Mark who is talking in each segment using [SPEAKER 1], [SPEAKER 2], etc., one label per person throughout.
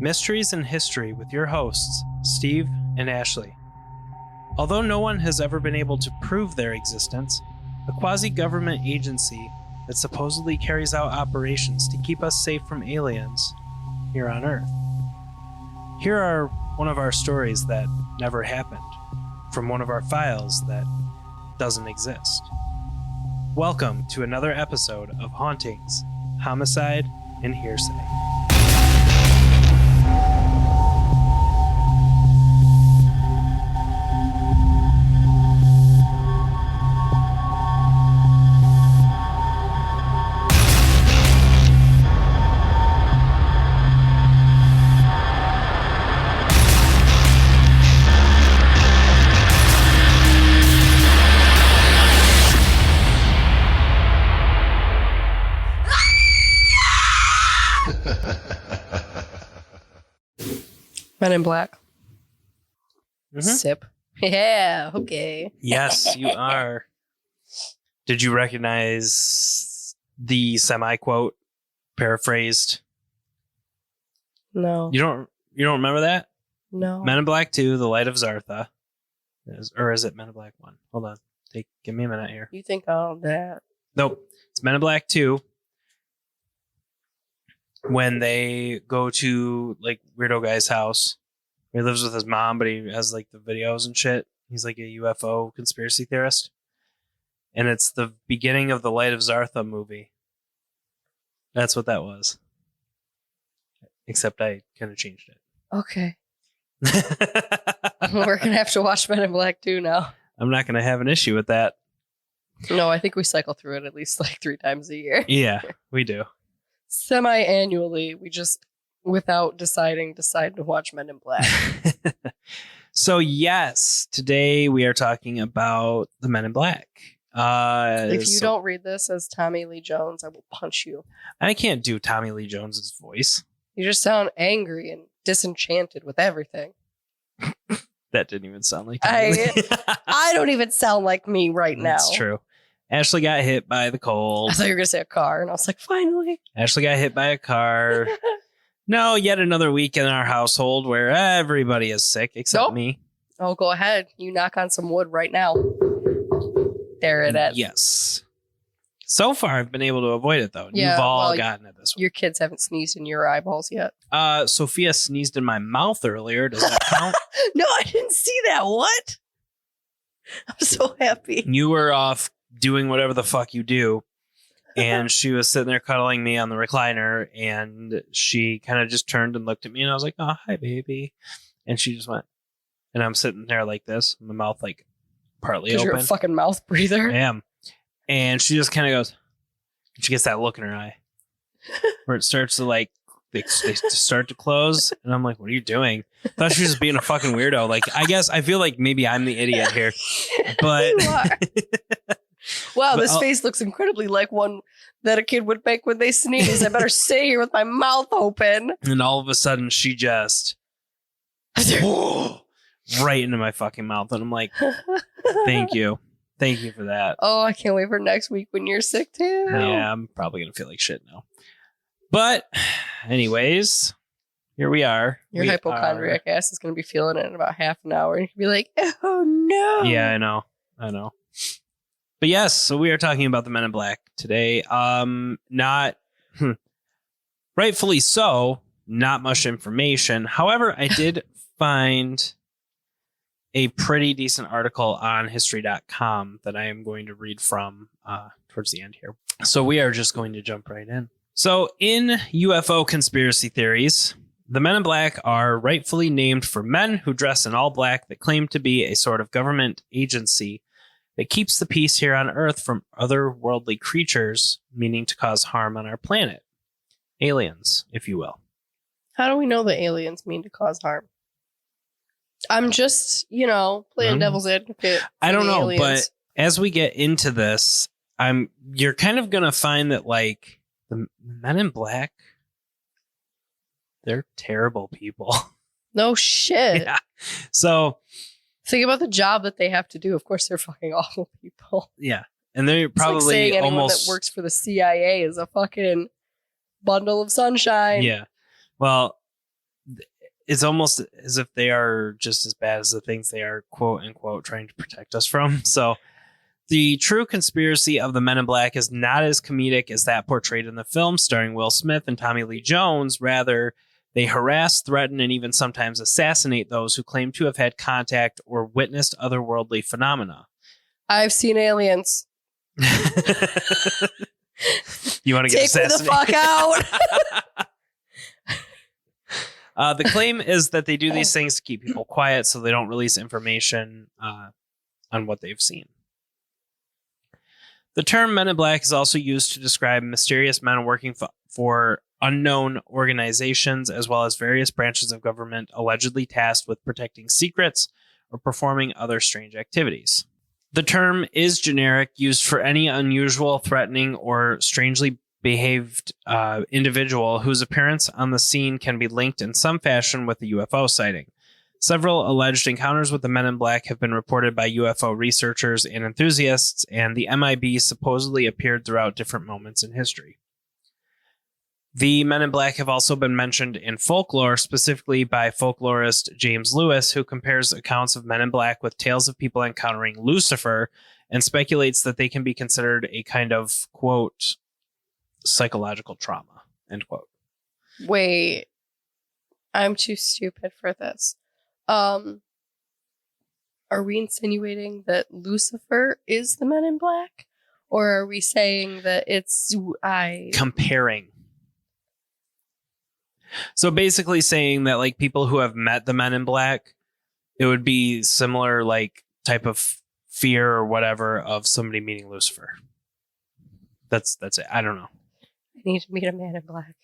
[SPEAKER 1] Mysteries in History with your hosts, Steve and Ashley. Although no one has ever been able to prove their existence, a quasi-government agency that supposedly carries out operations to keep us safe from aliens here on Earth. Here are one of our stories that never happened, from one of our files that doesn't exist. Welcome to another episode of Hauntings, Homicide and Hearsay.
[SPEAKER 2] Men in Black.
[SPEAKER 1] Mm-hmm.
[SPEAKER 2] Sip. Yeah, okay.
[SPEAKER 1] Yes, you are. Did you recognize the semi-quote paraphrased?
[SPEAKER 2] No.
[SPEAKER 1] You don't remember that?
[SPEAKER 2] No.
[SPEAKER 1] Men in Black 2, The Light of Zartha. Or is it Men in Black 1? Hold on. Give me a minute here.
[SPEAKER 2] You think all that?
[SPEAKER 1] Nope. It's Men in Black 2. When they go to like Weirdo Guy's house. He lives with his mom, but he has like the videos and shit. He's like a UFO conspiracy theorist. And it's the beginning of the Light of Zartha movie. That's what that was. Except I kind of changed it.
[SPEAKER 2] Okay. We're going to have to watch Men in Black 2 now.
[SPEAKER 1] I'm not going to have an issue with that.
[SPEAKER 2] No, I think we cycle through it at least like 3 times a year.
[SPEAKER 1] Yeah, we do.
[SPEAKER 2] Semi-annually, we just, without decide to watch Men in Black.
[SPEAKER 1] So yes, today we are talking about the Men in Black.
[SPEAKER 2] If you don't read this as Tommy Lee Jones, I will punch you.
[SPEAKER 1] I can't do Tommy Lee Jones's voice.
[SPEAKER 2] You just sound angry and disenchanted with everything.
[SPEAKER 1] That didn't even sound like Tommy Lee.
[SPEAKER 2] I don't even sound like me right now.
[SPEAKER 1] That's true. Ashley got hit by the cold.
[SPEAKER 2] I thought you were going to say a car, and I was like, finally.
[SPEAKER 1] Ashley got hit by a car. No, yet another week in our household where everybody is sick except me.
[SPEAKER 2] Oh, go ahead. You knock on some wood right now. There it is.
[SPEAKER 1] Yes. So far, I've been able to avoid it, though.
[SPEAKER 2] Yeah,
[SPEAKER 1] You've all gotten it this week.
[SPEAKER 2] Your kids haven't sneezed in your eyeballs yet.
[SPEAKER 1] Sophia sneezed in my mouth earlier. Does that count?
[SPEAKER 2] No, I didn't see that. What? I'm so happy.
[SPEAKER 1] You were off doing whatever the fuck you do. And she was sitting there cuddling me on the recliner. And she kind of just turned and looked at me. And I was like, oh, hi, baby. And she just went. And I'm sitting there like this. My mouth like partly open.
[SPEAKER 2] You're a fucking mouth breather.
[SPEAKER 1] I am. And she just kind of goes. She gets that look in her eye. Where it starts to like. They start to close. And I'm like, what are you doing? I thought she was just being a fucking weirdo. Like, I guess I feel like maybe I'm the idiot here. But.
[SPEAKER 2] You are. Wow, this face looks incredibly like one that a kid would make when they sneeze. I better stay here with my mouth open.
[SPEAKER 1] And all of a sudden, she just right into my fucking mouth. And I'm like, thank you. Thank you for that.
[SPEAKER 2] Oh, I can't wait for next week when you're sick too.
[SPEAKER 1] Yeah, I'm probably going to feel like shit now. But anyways, here we are.
[SPEAKER 2] Your hypochondriac ass is going to be feeling it in about half an hour. And you can be like, oh no.
[SPEAKER 1] Yeah, I know. But yes, so we are talking about the Men in Black today. Not rightfully so, not much information. However, I did find a pretty decent article on history.com that I am going to read from towards the end here. So we are just going to jump right in. So in UFO conspiracy theories, the Men in Black are rightfully named for men who dress in all black that claim to be a sort of government agency that keeps the peace here on Earth from otherworldly creatures, meaning to cause harm on our planet. Aliens, if you will.
[SPEAKER 2] How do we know the aliens mean to cause harm? I'm just, playing devil's advocate.
[SPEAKER 1] I don't know, but as we get into this, you're kind of going to find that, like, the Men in Black, they're terrible people.
[SPEAKER 2] No shit.
[SPEAKER 1] Yeah. So
[SPEAKER 2] think about the job that they have to do. Of course, they're fucking awful people.
[SPEAKER 1] Yeah. And they're probably
[SPEAKER 2] like saying anyone
[SPEAKER 1] almost
[SPEAKER 2] that works for the CIA is a fucking bundle of sunshine.
[SPEAKER 1] Yeah. Well, it's almost as if they are just as bad as the things they are, quote unquote, trying to protect us from. So the true conspiracy of the Men in Black is not as comedic as that portrayed in the film starring Will Smith and Tommy Lee Jones. Rather, they harass, threaten, and even sometimes assassinate those who claim to have had contact or witnessed otherworldly phenomena.
[SPEAKER 2] I've seen aliens.
[SPEAKER 1] You want to get assassinated?
[SPEAKER 2] Take me the fuck out.
[SPEAKER 1] The claim is that they do these things to keep people quiet so they don't release information on what they've seen. The term Men in Black is also used to describe mysterious men working for unknown organizations, as well as various branches of government allegedly tasked with protecting secrets or performing other strange activities. The term is generic, used for any unusual, threatening, or strangely behaved individual whose appearance on the scene can be linked in some fashion with a UFO sighting. Several alleged encounters with the Men in Black have been reported by UFO researchers and enthusiasts, and the MIB supposedly appeared throughout different moments in history. The Men in Black have also been mentioned in folklore, specifically by folklorist James Lewis, who compares accounts of Men in Black with tales of people encountering Lucifer and speculates that they can be considered a kind of, quote, psychological trauma, end quote.
[SPEAKER 2] Wait, I'm too stupid for this. Are we insinuating that Lucifer is the Men in Black? Or are we saying that it's
[SPEAKER 1] comparing? So basically saying that like people who have met the Men in Black, it would be similar like type of fear or whatever of somebody meeting Lucifer. That's it. I don't know.
[SPEAKER 2] I need to meet a Man in Black.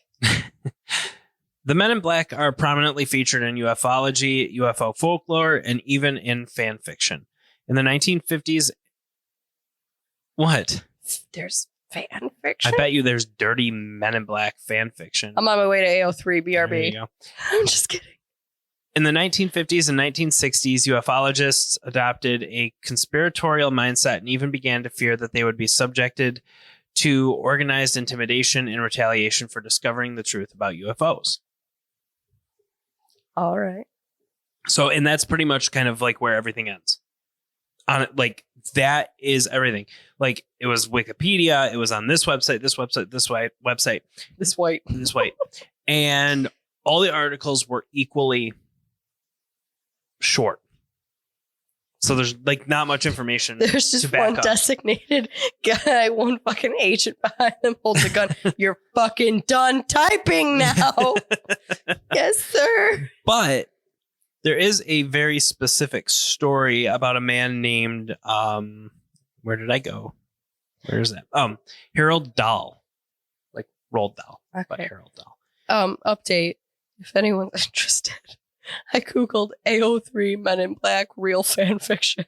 [SPEAKER 1] The Men in Black are prominently featured in ufology, UFO folklore, and even in fan fiction. In the 1950s... What?
[SPEAKER 2] There's fan fiction?
[SPEAKER 1] I bet you there's dirty Men in Black fan fiction.
[SPEAKER 2] I'm on my way to AO3 BRB.
[SPEAKER 1] There you go.
[SPEAKER 2] I'm just kidding.
[SPEAKER 1] In the 1950s and 1960s, ufologists adopted a conspiratorial mindset and even began to fear that they would be subjected to organized intimidation in retaliation for discovering the truth about UFOs.
[SPEAKER 2] All right.
[SPEAKER 1] So, and that's pretty much kind of like where everything ends. On it, like that is everything. Like it was Wikipedia, it was on this website, this white, and all the articles were equally short. So there's like not much information.
[SPEAKER 2] There's just one designated guy, one fucking agent behind them holding the gun. You're fucking done typing now. Yes, sir.
[SPEAKER 1] But there is a very specific story about a man named where did I go? Where is that? Harold Dahl. Like Roald Dahl, okay. But Harold Dahl.
[SPEAKER 2] Update. If anyone's interested. I Googled AO3 Men in Black real fan fiction.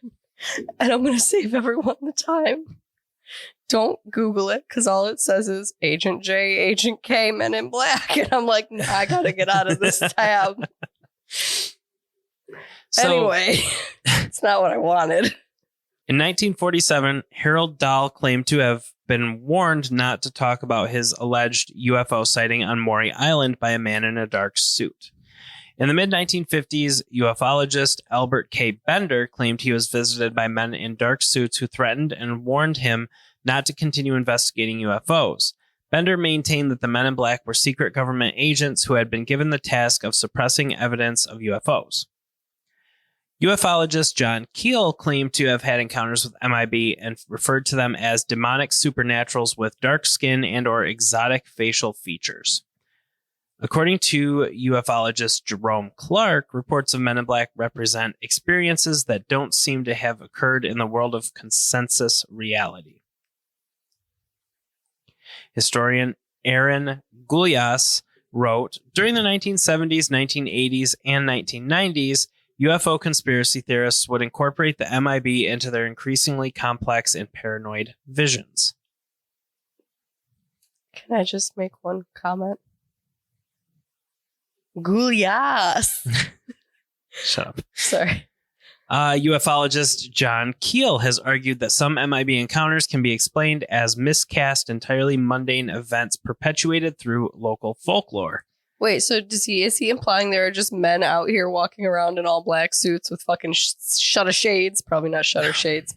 [SPEAKER 2] And I'm going to save everyone the time. Don't Google it, because all it says is Agent J, Agent K, Men in Black. And I'm like, nah, I got to get out of this tab. Anyway, it's not what I wanted.
[SPEAKER 1] In 1947, Harold Dahl claimed to have been warned not to talk about his alleged UFO sighting on Maury Island by a man in a dark suit. In the mid-1950s, ufologist Albert K. Bender claimed he was visited by men in dark suits who threatened and warned him not to continue investigating UFOs. Bender maintained that the Men in Black were secret government agents who had been given the task of suppressing evidence of UFOs. Ufologist John Keel claimed to have had encounters with MIB and referred to them as demonic supernaturals with dark skin and or exotic facial features. According to ufologist Jerome Clark, reports of Men in Black represent experiences that don't seem to have occurred in the world of consensus reality. Historian Aaron Gulyas wrote, during the 1970s, 1980s, and 1990s, UFO conspiracy theorists would incorporate the MIB into their increasingly complex and paranoid visions.
[SPEAKER 2] Can I just make one comment? Gulyas.
[SPEAKER 1] Shut up.
[SPEAKER 2] Sorry.
[SPEAKER 1] Ufologist John Keel has argued that some MIB encounters can be explained as miscast, entirely mundane events perpetuated through local folklore.
[SPEAKER 2] Wait, so is he implying there are just men out here walking around in all black suits with fucking shutter shades? Probably not shutter shades.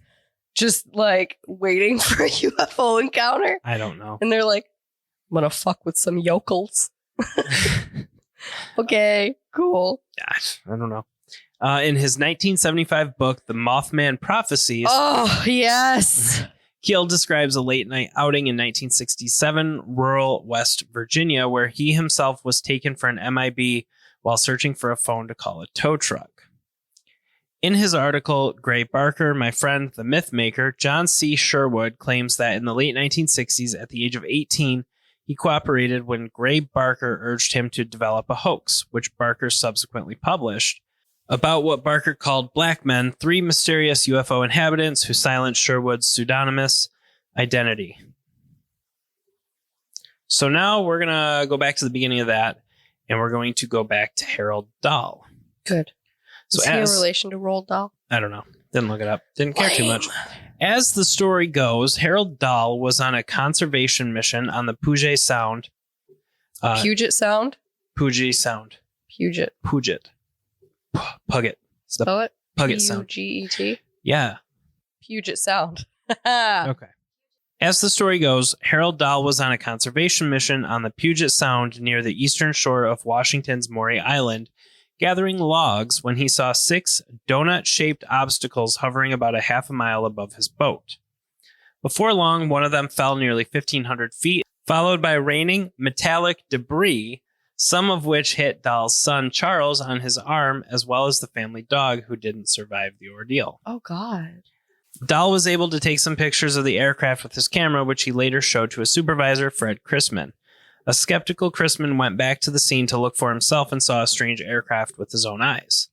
[SPEAKER 2] Just like waiting for a UFO encounter.
[SPEAKER 1] I don't know.
[SPEAKER 2] And they're like, I'm gonna fuck with some yokels. Okay, cool.
[SPEAKER 1] Gosh, I don't know. In his 1975 book, The Mothman Prophecies,
[SPEAKER 2] Oh, yes.
[SPEAKER 1] Keel describes a late night outing in 1967, rural West Virginia, where he himself was taken for an MIB while searching for a phone to call a tow truck. In his article, Gray Barker, My Friend, the Myth Maker, John C. Sherwood claims that in the late 1960s, at the age of 18, he cooperated when Gray Barker urged him to develop a hoax, which Barker subsequently published, about what Barker called black men, 3 mysterious UFO inhabitants who silenced Sherwood's pseudonymous identity. So now we're going to go back to the beginning of that, and we're going to go back to Harold Dahl.
[SPEAKER 2] Good.
[SPEAKER 1] So
[SPEAKER 2] Is he in relation to Roald Dahl?
[SPEAKER 1] I don't know. Didn't look it up. Didn't care too much. As the story goes, Harold Dahl was on a conservation mission on the Puget Sound.
[SPEAKER 2] Puget Sound?
[SPEAKER 1] Puget Sound.
[SPEAKER 2] Puget.
[SPEAKER 1] Puget. Puget.
[SPEAKER 2] Spell it?
[SPEAKER 1] Puget Sound.
[SPEAKER 2] Puget?
[SPEAKER 1] Yeah.
[SPEAKER 2] Puget Sound.
[SPEAKER 1] Okay. As the story goes, Harold Dahl was on a conservation mission on the Puget Sound near the eastern shore of Washington's Maury Island, gathering logs when he saw 6 donut-shaped obstacles hovering about a half a mile above his boat. Before long, one of them fell nearly 1,500 feet, followed by raining metallic debris, some of which hit Dahl's son Charles on his arm, as well as the family dog, who didn't survive the ordeal.
[SPEAKER 2] Oh, God.
[SPEAKER 1] Dahl was able to take some pictures of the aircraft with his camera, which he later showed to a supervisor, Fred Chrisman. A skeptical Chrisman went back to the scene to look for himself and saw a strange aircraft with his own eyes.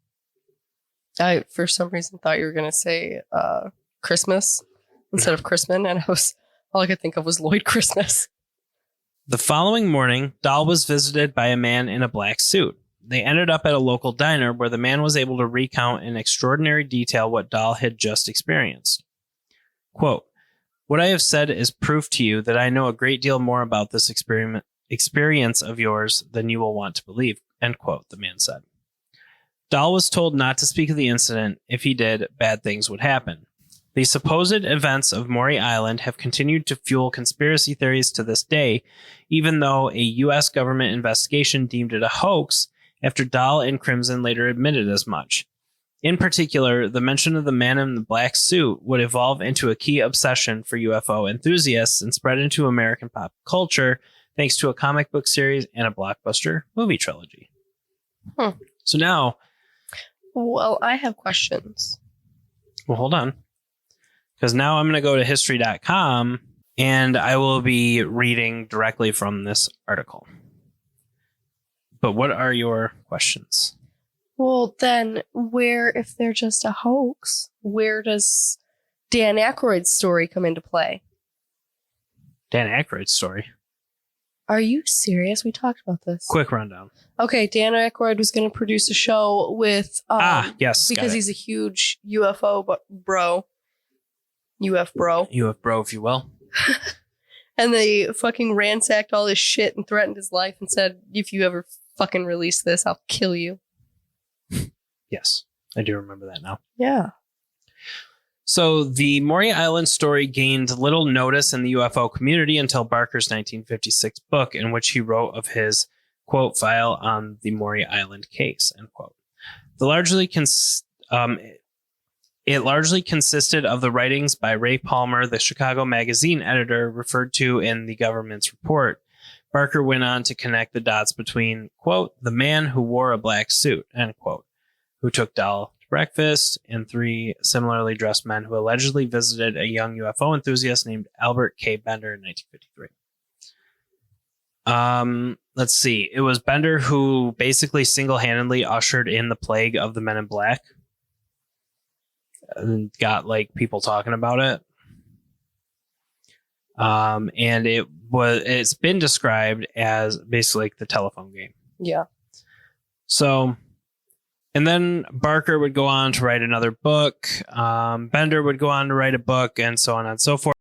[SPEAKER 2] I, for some reason, thought you were going to say Christmas instead of Chrisman, and all I could think of was Lloyd Christmas.
[SPEAKER 1] The following morning, Dahl was visited by a man in a black suit. They ended up at a local diner where the man was able to recount in extraordinary detail what Dahl had just experienced. Quote, "What I have said is proof to you that I know a great deal more about this experience of yours than you will want to believe," end quote, the man said. Dahl was told not to speak of the incident. If he did, bad things would happen. The supposed events of Maury Island have continued to fuel conspiracy theories to this day, even though a U.S. government investigation deemed it a hoax after Dahl and Crimson later admitted as much. In particular, the mention of the man in the black suit would evolve into a key obsession for UFO enthusiasts and spread into American pop culture thanks to a comic book series and a blockbuster movie trilogy. So now...
[SPEAKER 2] Well, I have questions.
[SPEAKER 1] Well, hold on. Because now I'm going to go to history.com and I will be reading directly from this article. But what are your questions?
[SPEAKER 2] Well, then, if they're just a hoax, where does Dan Aykroyd's story come into play?
[SPEAKER 1] Dan Aykroyd's story?
[SPEAKER 2] Are you serious? We talked about this.
[SPEAKER 1] Quick rundown.
[SPEAKER 2] Okay, Dan Aykroyd was going to produce a show with...
[SPEAKER 1] yes.
[SPEAKER 2] Because he's a huge UFO bro. UF bro.
[SPEAKER 1] UF bro, if you will.
[SPEAKER 2] And they fucking ransacked all his shit and threatened his life and said, if you ever fucking release this, I'll kill you.
[SPEAKER 1] Yes, I do remember that now.
[SPEAKER 2] Yeah.
[SPEAKER 1] So the Maury Island story gained little notice in the UFO community until Barker's 1956 book, in which he wrote of his, quote, file on the Maury Island case, end quote. It largely consisted of the writings by Ray Palmer, the Chicago Magazine editor, referred to in the government's report. Barker went on to connect the dots between, quote, the man who wore a black suit, end quote, who took Dahl to breakfast, and 3 similarly dressed men who allegedly visited a young UFO enthusiast named Albert K. Bender in 1953. Let's see. It was Bender who basically single-handedly ushered in the plague of the Men in Black. And got like people talking about it. And it's been described as basically like the telephone game.
[SPEAKER 2] Yeah.
[SPEAKER 1] So, and then Barker would go on to write another book. Bender would go on to write a book, and so on and so forth.